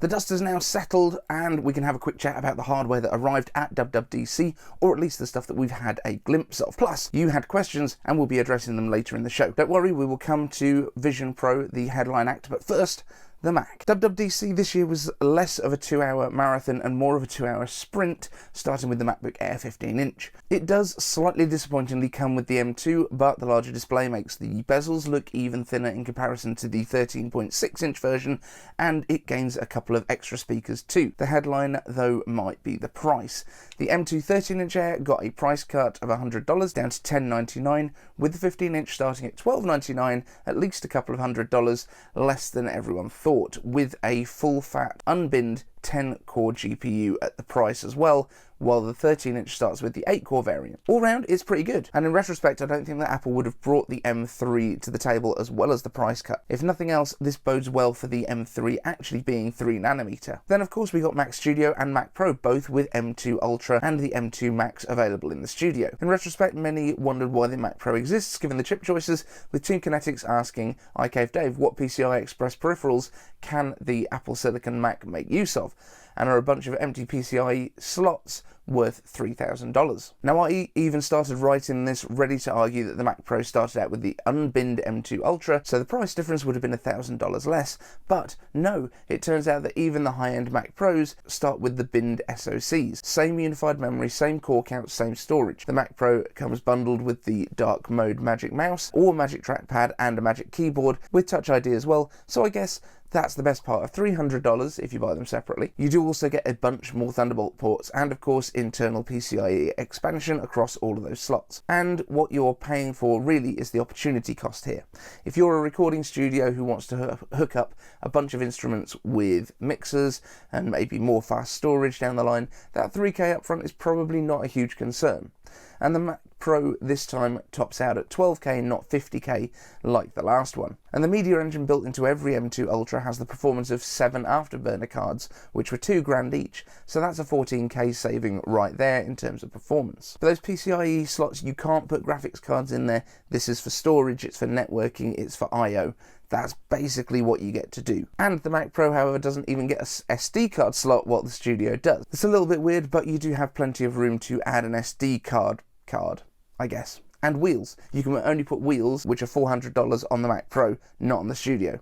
The dust has now settled and we can have a quick chat about the hardware that arrived at WWDC, or at least the stuff that we've had a glimpse of. Plus, you had questions and we'll be addressing them later in the show. Don't worry, we will come to Vision Pro, the headline act, but first, the Mac. WWDC this year was less of a 2-hour marathon and more of a 2-hour sprint, starting with the MacBook Air 15-inch. It does slightly disappointingly come with the M2, but the larger display makes the bezels look even thinner in comparison to the 13.6-inch version, and it gains a couple of extra speakers too. The headline, though, might be the price. The M2 13-inch Air got a price cut of $100 down to $1099, with the 15-inch starting at $1299, at least a couple of $100 less than everyone thought, with a full-fat, unbinned 10-core GPU at the price as well, while the 13-inch starts with the 8-core variant. All round, it's pretty good, and in retrospect, I don't think that Apple would have brought the M3 to the table as well as the price cut. If nothing else, this bodes well for the M3 actually being 3nm. Then of course we got Mac Studio and Mac Pro, both with M2 Ultra and the M2 Max available in the studio. In retrospect, many wondered why the Mac Pro exists, given the chip choices, with Team Kinetics asking iCave Dave, what PCI Express peripherals can the Apple Silicon Mac make use of? And are a bunch of empty PCIe slots worth $3,000. Now, I even started writing this ready to argue that the Mac Pro started out with the unbinned M2 Ultra, so the price difference would have been $1,000 less, but no, it turns out that even the high-end Mac Pros start with the binned SoCs. Same unified memory, same core count, same storage. The Mac Pro comes bundled with the dark mode Magic Mouse, or Magic Trackpad, and a Magic Keyboard, with Touch ID as well, so I guess that's the best part of $300 if you buy them separately. You do also get a bunch more Thunderbolt ports and of course internal PCIe expansion across all of those slots. And what you're paying for really is the opportunity cost here. If you're a recording studio who wants to hook up a bunch of instruments with mixers and maybe more fast storage down the line, that $3K upfront is probably not a huge concern. And the Mac Pro this time tops out at $12K, not $50K like the last one. And the media engine built into every M2 Ultra has the performance of 7 afterburner cards, which were $2,000 each, so that's a $14K saving right there in terms of performance. For those PCIe slots, you can't put graphics cards in there. This is for storage, it's for networking, it's for I/O. That's basically what you get to do. And the Mac Pro, however, doesn't even get a SD card slot, what the Studio does. It's a little bit weird, but you do have plenty of room to add an SD card, I guess. And wheels. You can only put wheels, which are $400 on the Mac Pro, not on the Studio.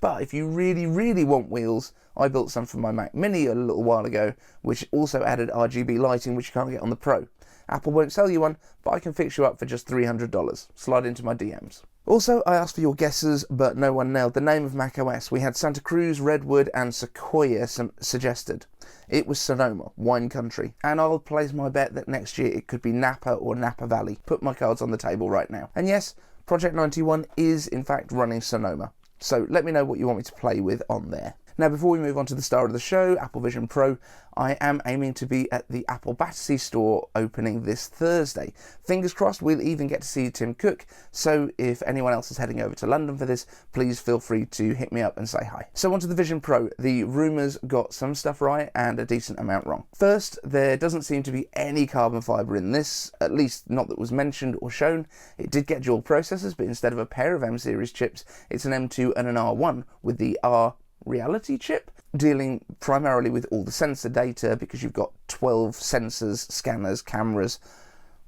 But if you really, really want wheels, I built some for my Mac Mini a little while ago, which also added RGB lighting, which you can't get on the Pro. Apple won't sell you one, but I can fix you up for just $300. Slide into my DMs. Also, I asked for your guesses, but no one nailed the name of macOS. We had Santa Cruz, Redwood, and Sequoia suggested. It was Sonoma, wine country. And I'll place my bet that next year it could be Napa or Napa Valley. Put my cards on the table right now. And yes, Project 91 is in fact running Sonoma. So let me know what you want me to play with on there. Now, before we move on to the star of the show, Apple Vision Pro, I am aiming to be at the Apple Battersea store opening this Thursday. Fingers crossed we'll even get to see Tim Cook, so if anyone else is heading over to London for this, please feel free to hit me up and say hi. So onto the Vision Pro. The rumours got some stuff right and a decent amount wrong. First, there doesn't seem to be any carbon fibre in this, at least not that was mentioned or shown. It did get dual processors, but instead of a pair of M-series chips, it's an M2 and an R1 with the R Reality chip, dealing primarily with all the sensor data because you've got 12 sensors, scanners, cameras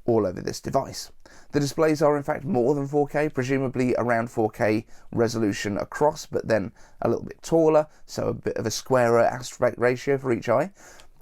all over this device. The displays are in fact more than 4K, presumably around 4K resolution across, but then a little bit taller, so a bit of a squarer aspect ratio for each eye.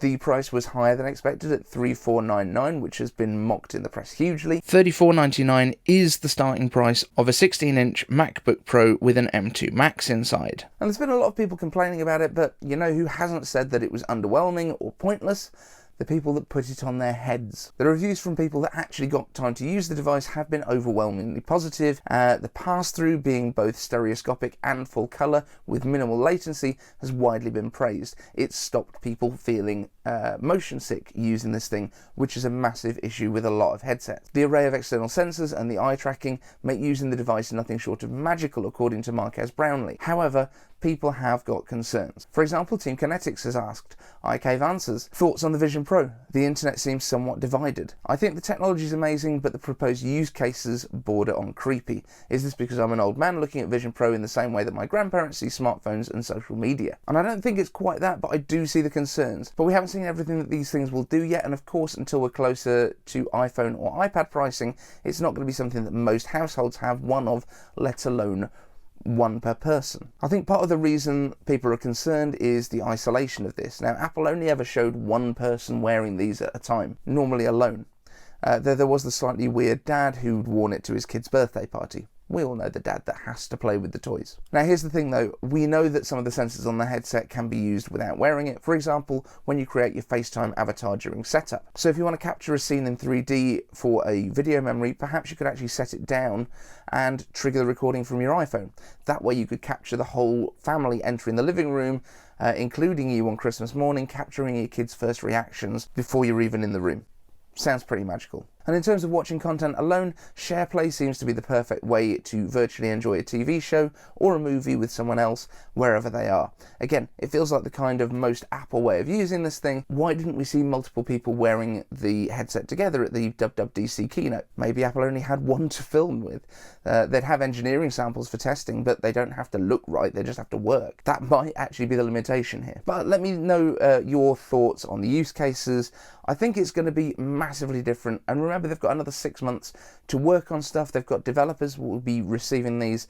The price was higher than expected at $3,499, which has been mocked in the press hugely. $3,499 is the starting price of a 16-inch MacBook Pro with an M2 Max inside. And there's been a lot of people complaining about it, but you know who hasn't said that it was underwhelming or pointless? The people that put it on their heads. The reviews from people that actually got time to use the device have been overwhelmingly positive. The pass-through, being both stereoscopic and full colour with minimal latency, has widely been praised. It's stopped people feeling motion sick using this thing, which is a massive issue with a lot of headsets. The array of external sensors and the eye tracking make using the device nothing short of magical, according to Marques Brownlee. However, people have got concerns. For example, Team Kinetics has asked, IK Vance's thoughts on the Vision Pro. The internet seems somewhat divided. I think the technology is amazing, but the proposed use cases border on creepy. Is this because I'm an old man looking at Vision Pro in the same way that my grandparents see smartphones and social media? And I don't think it's quite that, but I do see the concerns. But we haven't seen everything that these things will do yet, and of course, until we're closer to iPhone or iPad pricing, it's not going to be something that most households have one of, let alone one per person. I think part of the reason people are concerned is the isolation of this. Now, Apple only ever showed one person wearing these at a time, normally alone. There was the slightly weird dad who'd worn it to his kid's birthday party. We all know the dad that has to play with the toys. Now here's the thing though, we know that some of the sensors on the headset can be used without wearing it, for example when you create your FaceTime avatar during setup. So if you want to capture a scene in 3D for a video memory, perhaps you could actually set it down and trigger the recording from your iPhone. That way you could capture the whole family entering the living room, including you on Christmas morning, capturing your kids' first reactions before you're even in the room. Sounds pretty magical. And in terms of watching content alone, SharePlay seems to be the perfect way to virtually enjoy a TV show or a movie with someone else wherever they are. Again, it feels like the kind of most Apple way of using this thing. Why didn't we see multiple people wearing the headset together at the WWDC keynote? Maybe Apple only had one to film with. They'd have engineering samples for testing, but they don't have to look right, they just have to work. That might actually be the limitation here. But let me know your thoughts on the use cases. I think it's going to be massively different, and remember they've got another 6 months to work on stuff. They've got developers who will be receiving these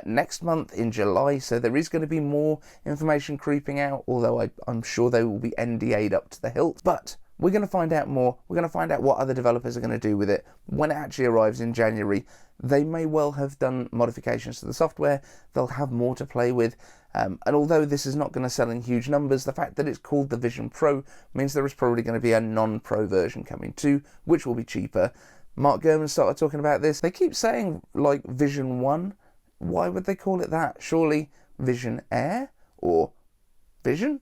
next month in July, so there is going to be more information creeping out, although I'm sure they will be NDA'd up to the hilt. But we're going to find out more. We're going to find out what other developers are going to do with it when it actually arrives in January. They may well have done modifications to the software. They'll have more to play with. And although this is not going to sell in huge numbers, the fact that it's called the Vision Pro means there is probably going to be a non-Pro version coming too, which will be cheaper. Mark Gurman started talking about this. They keep saying, like, Vision 1. Why would they call it that? Surely Vision Air or Vision?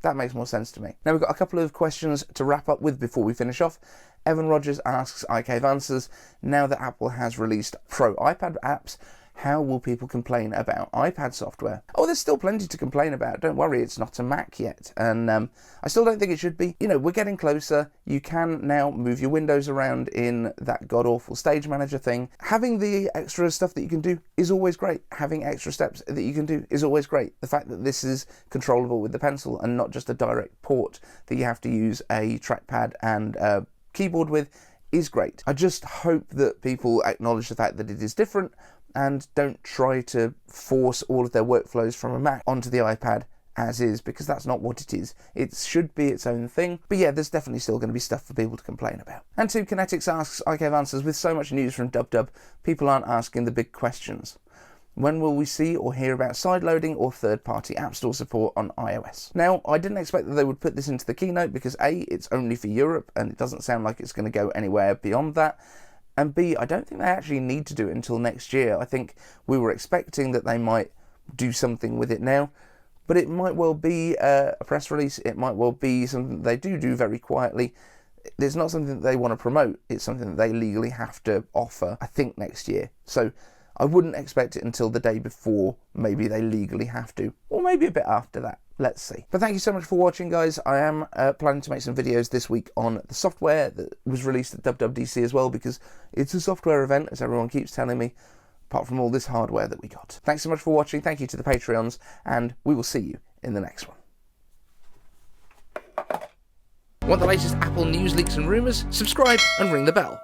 That makes more sense to me. Now we've got a couple of questions to wrap up with before we finish off. Evan Rogers asks IK Vance's, now that Apple has released Pro iPad apps, how will people complain about iPad software? Oh, there's still plenty to complain about. Don't worry, it's not a Mac yet. And I still don't think it should be. You know, we're getting closer. You can now move your windows around in that god-awful Stage Manager thing. Having the extra stuff that you can do is always great. Having extra steps that you can do is always great. The fact that this is controllable with the pencil and not just a direct port that you have to use a trackpad and a keyboard with is great. I just hope that people acknowledge the fact that it is different and don't try to force all of their workflows from a Mac onto the iPad as is, because that's not what it is. It should be its own thing. But yeah, there's definitely still going to be stuff for people to complain about. And Team Kinetics asks, IK Answers, with so much news from DubDub, people aren't asking the big questions. When will we see or hear about sideloading or third-party App Store support on iOS? Now, I didn't expect that they would put this into the keynote because A, it's only for Europe and it doesn't sound like it's going to go anywhere beyond that. And B, I don't think they actually need to do it until next year. I think we were expecting that they might do something with it now, but it might well be a press release. It might well be something they do very quietly. It's not something that they want to promote. It's something that they legally have to offer, I think, next year. So I wouldn't expect it until the day before. Maybe they legally have to, or maybe a bit after that. Let's see. But thank you so much for watching, guys. I am planning to make some videos this week on the software that was released at WWDC as well, because it's a software event, as everyone keeps telling me, apart from all this hardware that we got. Thanks so much for watching. Thank you to the Patreons, and we will see you in the next one. Want the latest Apple news, leaks and rumours? Subscribe and ring the bell.